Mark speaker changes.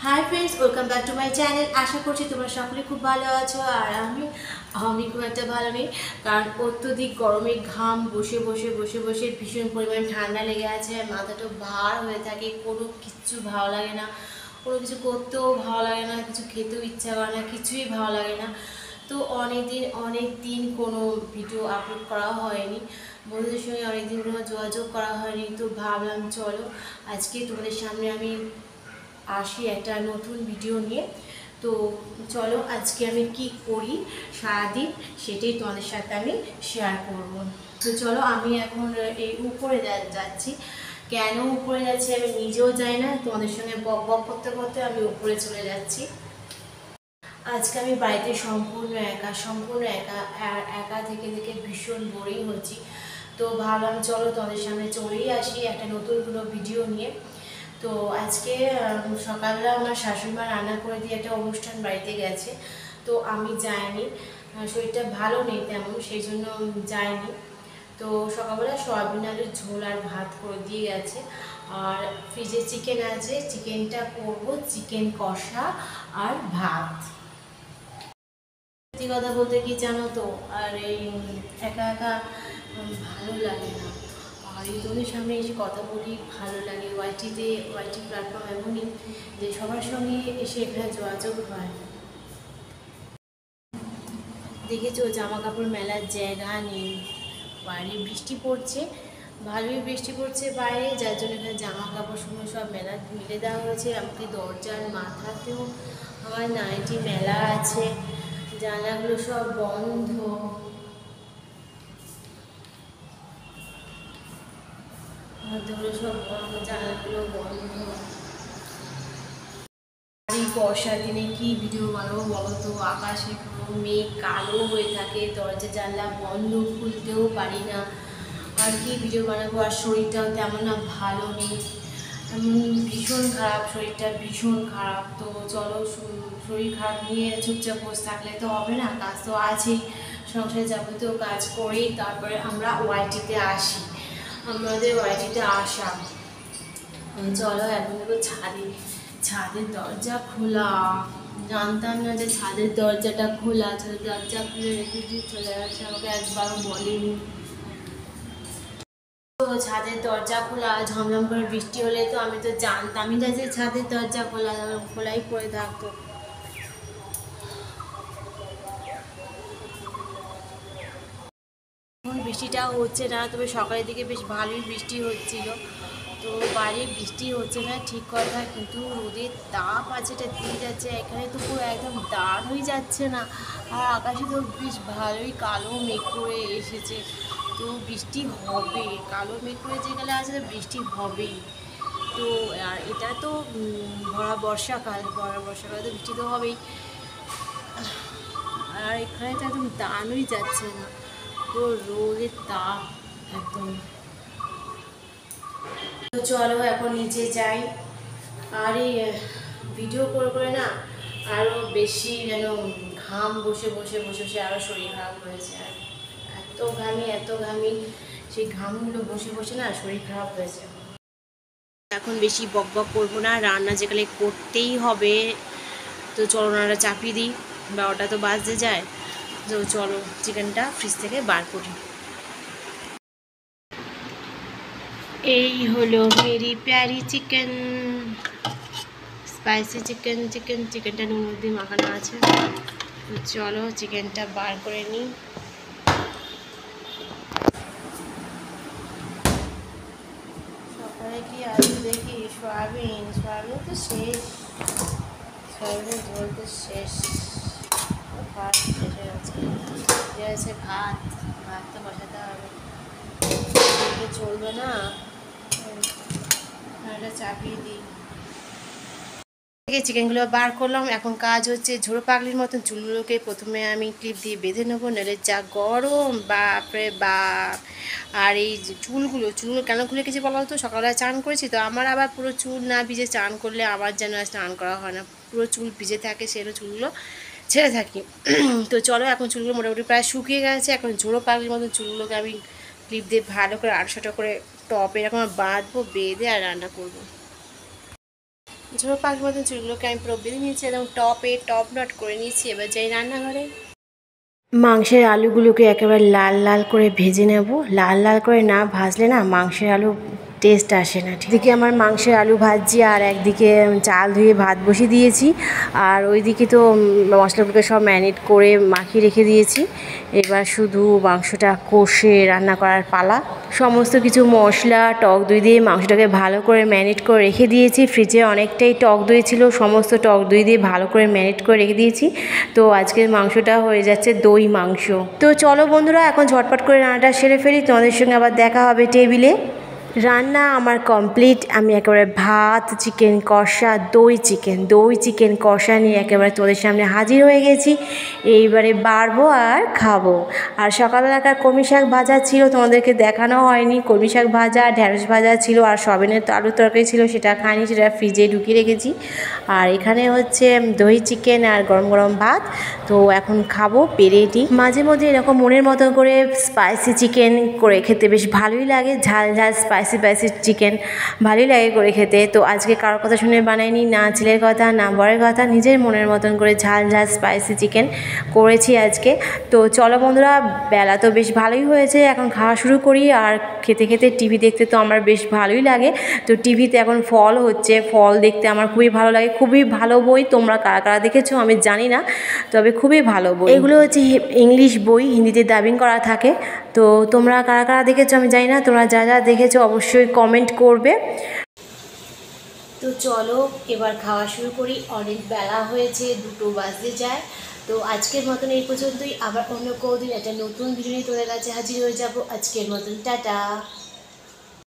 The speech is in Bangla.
Speaker 1: High friends, welcome back to my channel. আশা করছি তোমরা সকলে খুব ভালো আছো। আর আমি খুব একটা ভালো নেই, কারণ অত্যধিক গরমে ঘাম বসে বসে বসে বসে ভীষণ পরিমাণ ঠান্ডা লেগে আছে। মাথাটা ভার হয়ে থাকে, কোনো কিছু ভালো লাগে না, কোনো কিছু করতেও ভালো লাগে না, কিছু খেতেও ইচ্ছা করে না, কিছুই ভালো লাগে না। তো অনেক দিন কোনো ভিডিও আপলোড করা হয়নি, বন্ধুদের সঙ্গে অনেক দিন কোনো যোগাযোগ করা হয়নি। তো ভাবলাম চলো আজকে তোমাদের সামনে আমি আসি একটা নতুন ভিডিও নিয়ে। তো চলো আজকে আমি কি করি সারাদিন সেটাই তোমাদের সাথে আমি শেয়ার করব। তো চলো আমি এখন এই উপরে যাচ্ছি। কেন উপরে যাচ্ছি আমি নিজেও জানি না, তোমাদের সঙ্গে বক বক করতে করতে আমি উপরে চলে যাচ্ছি। আজকে আমি বাড়িতে সম্পূর্ণ একা আর একা থেকে থেকে ভীষণ বোরিং হচ্ছি। তো ভাবলাম চলো তোমাদের সামনে চলেই আসি একটা নতুন কোনো ভিডিও নিয়ে। তো আজকে সকালবেলা আমার শাশুড়িমা রান্না করে দিয়ে একটা অনুষ্ঠান বাড়িতে গেছে, তো আমি যাইনি, শরীরটা ভালো নেই তেমন, সেই জন্য যাইনি। তো সকালবেলা সয়াবিন আলুর ঝোল আর ভাত করে দিয়ে গেছে, আর ফ্রিজে চিকেন আছে, চিকেনটা করব, চিকেন কষা আর ভাত। সত্যি কথা বলতে কি জানো তো, আর এই একা একা ভালো লাগে না। আর এই তোমাদের সামনে এসে কথা বলি ভালো লাগে। ওয়াইটি প্ল্যাটফর্ম এমনই যে সবার সঙ্গে এসে এখানে যোগাযোগ হয়। দেখেছো জামা কাপড় মেলার জায়গা নেই, বাইরে বৃষ্টি পড়ছে, ভালোই বৃষ্টি পড়ছে বাইরে, যার জন্য এখানে জামা কাপড় সময় সব মিলে দেওয়া হয়েছে। এমনকি দরজার মাথাতেও আমার নাইটি মেলা আছে, জানলাগুলো সব বন্ধ। দরজাগুলো সব বন্ধ, জানলাগুলো বন্ধ। এই বর্ষার দিনে কি ভিডিও বানাবো বলো তো? আকাশে পুরো মেঘ কালো হয়ে থাকে, দরজা জানলা বন্ধ, খুলতেও পারি না। আর কি ভিডিও বানাবো? আর শরীরটাও তেমন না ভালো নেই, ভীষণ খারাপ, শরীরটা ভীষণ খারাপ। তো চলো, শরীর খারাপ নিয়ে চুপচাপ বসে থাকলে তো হবে না, কাজ তো আছেই, সংসারে যাবতীয় কাজ করেই তারপরে আমরা ওয়াইটিতে আসি। আমাদের ওয়াইটিতে আসা, চলো এখন দেখো ছাদের দরজা খোলা, জানতাম না যে ছাদের দরজাটা খোলা, ছাদের দরজা খুলে রেখে দিয়ে চলে যাচ্ছে, আমাকে একবারও বলেনি। তো ছাদের দরজা খোলা, ঝমঝম করে বৃষ্টি হলে তো আমি তো জানতামই না যে ছাদের দরজা খোলাই পড়ে থাকতো। এখন বৃষ্টিটা হচ্ছে না, তবে সকালের দিকে বেশ ভালোই বৃষ্টি হচ্ছিল। তো বাইরে বৃষ্টি হচ্ছে না ঠিক কথা, কিন্তু রোদের তাপ আছে, এটা দিয়ে যাচ্ছে, এখানে তো পুরো একদম দাঁড় হয়ে যাচ্ছে না। আর আকাশে তো বেশ ভালোই কালো মেঘ করে এসেছে, তো বৃষ্টি হবে, কালো মেঘ করে যেগুলো আছে তো বৃষ্টি হবেই। তো আর এটা তো ভরা বর্ষাকালে তো বৃষ্টি তো হবেই। আর এখানে তো একদম দাঁড়ানোই যাচ্ছে না, তো রোদের তাপ একদম। তো চলো এখন নিচে যাই। আর এই ভিডিও করে করে না আরও বেশি যেন ঘাম বসে বসে বসে বসে আরও শরীর খারাপ হয়েছে। আর এত ঘামি, সেই ঘামগুলো বসে বসে না শরীর খারাপ হয়েছে। এখন বেশি বক বক করবো না, রান্না যেখানে করতেই হবে। তো চলো রান্নাটা চাপিয়ে দিই, 12টা তো বাজতে যায়। তো চলো চিকেনটা ফ্রিজ থেকে বার করি। এই হলো মেরি প্যারি চিকেন, স্পাইসি চিকেনটা নুন দিয়ে মাখানো আছে। তো চলো চিকেনটা বার করে নিই। সকালে কি আছে দেখি, সয়াবিন তো শেষ, সয়াবিনের ঝোল তো শেষ, ভাত এসে গেছে, ভাত তো বসাতে হবে, চলবে না, এটা চাপিয়ে দিই। চিকেনগুলো বার করলাম, এখন কাজ হচ্ছে ঝোড়ো পাগলির মতন চুলগুলোকে প্রথমে আমি ক্লিপ দিয়ে বেঁধে নেবো, নাহলে যা গরম, বাপরে বাপ। আর এই চুলগুলো কেন খুলে গেছে বলা হতো? সকালবেলা চান করেছি তো, আমার আবার পুরো চুল না ভিজে চান করলে আমার যেন স্নান করা হয় না, পুরো চুল ভিজে থাকে, সেগুলো চুলগুলো ছেড়ে থাকি। তো চলো এখন চুলগুলো মোটামুটি প্রায় শুকিয়ে গেছে, এখন ঝোড়ো পাগলির মতন চুলগুলোকে আমি ক্লিপ দিয়ে ভালো করে 800টা করে টপ এরকম বাঁধবো, বেঁধে আর রান্না করবো। ঝোড়ো পাখির মতন চুলগুলোকে আমি পুরো বেঁধে নিয়েছি, একদম টপ নট করে নিয়েছি। এবার যাই রান্নাঘরে। মাংসের আলুগুলোকে একেবারে লাল লাল করে ভেজে নেব। লাল লাল করে না ভাজলে না মাংসের আলু টেস্ট আসে না। এদিকে আমার মাংসের আলু ভাজছি আর একদিকে চাল ধুয়ে ভাত বসিয়ে দিয়েছি। আর ওইদিকে তো মশলাগুলোকে সব ম্যারিনেট করে মাখিয়ে রেখে দিয়েছি। এবার শুধু মাংসটা কষে রান্না করার পালা। সমস্ত কিছু মশলা টক দই দিয়ে মাংসটাকে ভালো করে ম্যারিনেট করে রেখে দিয়েছি। ফ্রিজে অনেকটাই টক দই ছিল, সমস্ত টক দই দিয়ে ভালো করে ম্যারিনেট করে রেখে দিয়েছি। তো আজকের মাংসটা হয়ে যাচ্ছে দই মাংস। তো চলো বন্ধুরা, এখন ঝটপট করে রান্নাটা সেরে ফেলি, তোমাদের সঙ্গে আবার দেখা হবে টেবিলে। রান্না আমার কমপ্লিট। আমি একেবারে ভাত, চিকেন কষা, দই চিকেন কষা নিয়ে একেবারে তোদের সামনে হাজির হয়ে গেছি। এইবারে বাড়বো আর খাবো। আর সকালবেলাকার কলমি শাক ভাজা ছিল, তোমাদেরকে দেখানো হয়নি। কলমি শাক ভাজা, ঢ্যাঁড়স ভাজা ছিল, আর সয়াবিনের আলুর তরকারি ছিল, সেটা খাইনি, সেটা ফ্রিজে ঢুকিয়ে রেখেছি। আর এখানে হচ্ছে দই চিকেন আর গরম গরম ভাত। তো এখন খাবো পেরেটি। মাঝে মধ্যে এরকম মনের মতো করে স্পাইসি চিকেন করে খেতে বেশ ভালোই লাগে। ঝাল ঝাল স্পাইসি চিকেন ভালোই লাগে করে খেতে। তো আজকে কারোর কথা শুনে বানাইনি, না ছেলের কথা না বরের কথা, নিজের মনের মতন করে ঝাল ঝাল স্পাইসি চিকেন করেছি আজকে। তো চলো বন্ধুরা, বেলা তো বেশ ভালোই হয়েছে, এখন খাওয়া শুরু করি। আর খেতে খেতে টিভি দেখতে তো আমার বেশ ভালোই লাগে। তো টিভিতে এখন ফল হচ্ছে, ফল দেখতে আমার খুবই ভালো লাগে। খুবই ভালো বই, তোমরা কারা কারা দেখেছো আমি জানি না, তবে খুবই ভালো বই। এগুলো হচ্ছে ইংলিশ বই, হিন্দিতে ডাবিং করা থাকে। তো তোমরা কারা কারা দেখেছো আমি জানি না, তোমরা যা যা দেখেছো অবশ্যই কমেন্ট করবে। তো চলো এবার খাওয়া শুরু করি, অনেক বেলা হয়েছে, 2টো বাজতে যায়। তো আজকের মতন এই পর্যন্তই, আবার অন্য কোনোদিন একটা নতুন ভিডিও নিয়ে তোদের কাছে হাজির হয়ে যাব। আজকের মতন টাটা।